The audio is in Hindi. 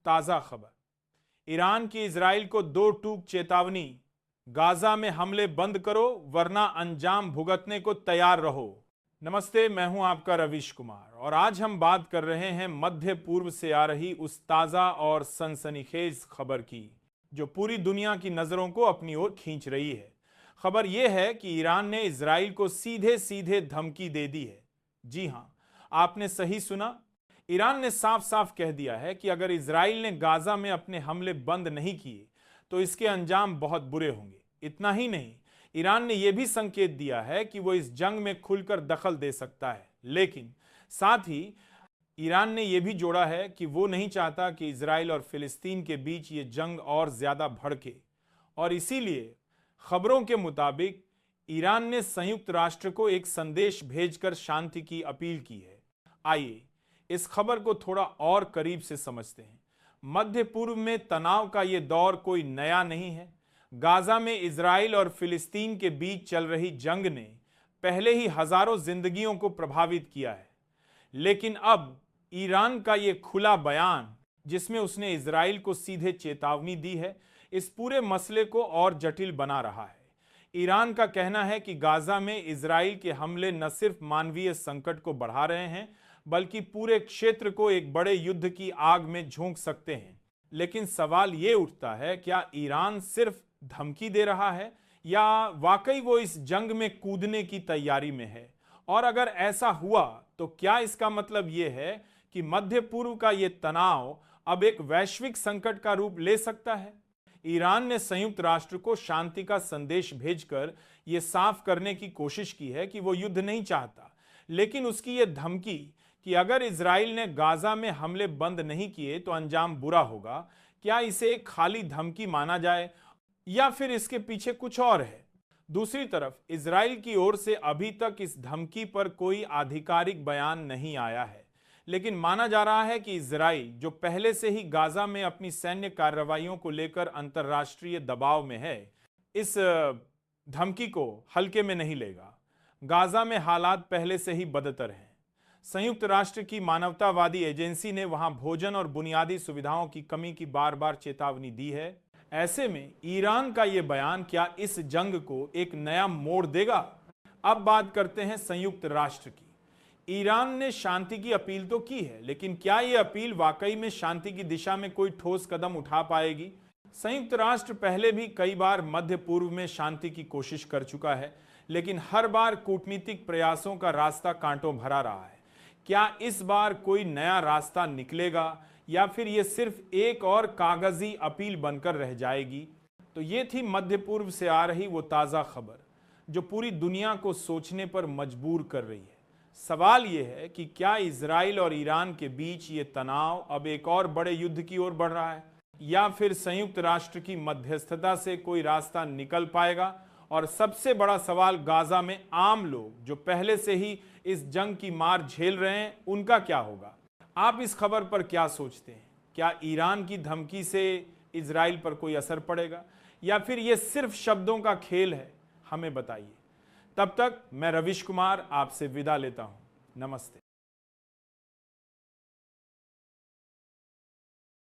ताज़ा खबर। ईरान की इजराइल को 2 टूक चेतावनी, गाजा में हमले बंद करो वरना अंजाम भुगतने को तैयार रहो। नमस्ते, मैं हूं आपका रविश कुमार और आज हम बात कर रहे हैं मध्य पूर्व से आ रही उस ताज़ा और सनसनीखेज खबर की जो पूरी दुनिया की नज़रों को अपनी ओर खींच रही है। खबर यह है कि ईरान ने इजराइल को सीधे सीधे धमकी दे दी है। जी हां, आपने सही सुना। ईरान ने साफ साफ कह दिया है कि अगर इजराइल ने गाजा में अपने हमले बंद नहीं किए तो इसके अंजाम बहुत बुरे होंगे। इतना ही नहीं, ईरान ने यह भी संकेत दिया है कि वो इस जंग में खुलकर दखल दे सकता है, लेकिन साथ ही ईरान ने यह भी जोड़ा है कि वो नहीं चाहता कि इजराइल और फिलिस्तीन के बीच ये जंग और ज्यादा भड़के, और इसीलिए खबरों के मुताबिक ईरान ने संयुक्त राष्ट्र को एक संदेश भेजकर शांति की अपील की है। आइए इस खबर को थोड़ा और करीब से समझते हैं। मध्य पूर्व में तनाव का यह दौर कोई नया नहीं है। गाजा में इजराइल और फिलिस्तीन के बीच चल रही जंग ने पहले ही हजारों जिंदगियों को प्रभावित किया है, लेकिन अब ईरान का यह खुला बयान जिसमें उसने इजराइल को सीधे चेतावनी दी है, इस पूरे मसले को और जटिल बना रहा है। ईरान का कहना है कि गाजा में इजराइल के हमले न सिर्फ मानवीय संकट को बढ़ा रहे हैं बल्कि पूरे क्षेत्र को एक बड़े युद्ध की आग में झोंक सकते हैं। लेकिन सवाल ये उठता है, क्या ईरान सिर्फ धमकी दे रहा है या वाकई वो इस जंग में कूदने की तैयारी में है? और अगर ऐसा हुआ तो क्या इसका मतलब ये है कि मध्य पूर्व का ये तनाव अब एक वैश्विक संकट का रूप ले सकता है? ईरान ने संयुक्त राष्ट्र को शांति का संदेश भेजकर यह साफ करने की कोशिश की है कि वो युद्ध नहीं चाहता, लेकिन उसकी यह धमकी कि अगर इजराइल ने गाजा में हमले बंद नहीं किए तो अंजाम बुरा होगा, क्या इसे एक खाली धमकी माना जाए या फिर इसके पीछे कुछ और है? दूसरी तरफ इजराइल की ओर से अभी तक इस धमकी पर कोई आधिकारिक बयान नहीं आया है, लेकिन माना जा रहा है कि इजराइल, जो पहले से ही गाजा में अपनी सैन्य कार्रवाइयों को लेकर अंतर्राष्ट्रीय दबाव में है, इस धमकी को हल्के में नहीं लेगा। गाजा में हालात पहले से ही बदतर हैं। संयुक्त राष्ट्र की मानवतावादी एजेंसी ने वहां भोजन और बुनियादी सुविधाओं की कमी की बार बार चेतावनी दी है। ऐसे में ईरान का यह बयान क्या इस जंग को एक नया मोड़ देगा? अब बात करते हैं संयुक्त राष्ट्र की। ईरान ने शांति की अपील तो की है, लेकिन क्या यह अपील वाकई में शांति की दिशा में कोई ठोस कदम उठा पाएगी? संयुक्त राष्ट्र पहले भी कई बार मध्य पूर्व में शांति की कोशिश कर चुका है, लेकिन हर बार कूटनीतिक प्रयासों का रास्ता कांटों भरा रहा है। क्या इस बार कोई नया रास्ता निकलेगा या फिर यह सिर्फ एक और कागजी अपील बनकर रह जाएगी? तो ये थी मध्य पूर्व से आ रही वो ताज़ा खबर जो पूरी दुनिया को सोचने पर मजबूर कर रही है। सवाल यह है कि क्या इजराइल और ईरान के बीच ये तनाव अब एक और बड़े युद्ध की ओर बढ़ रहा है, या फिर संयुक्त राष्ट्र की मध्यस्थता से कोई रास्ता निकल पाएगा? और सबसे बड़ा सवाल, गाजा में आम लोग जो पहले से ही इस जंग की मार झेल रहे हैं, उनका क्या होगा? आप इस खबर पर क्या सोचते हैं? क्या ईरान की धमकी से इजराइल पर कोई असर पड़ेगा या फिर यह सिर्फ शब्दों का खेल है? हमें बताइए। तब तक मैं रविश कुमार आपसे विदा लेता हूं। नमस्ते।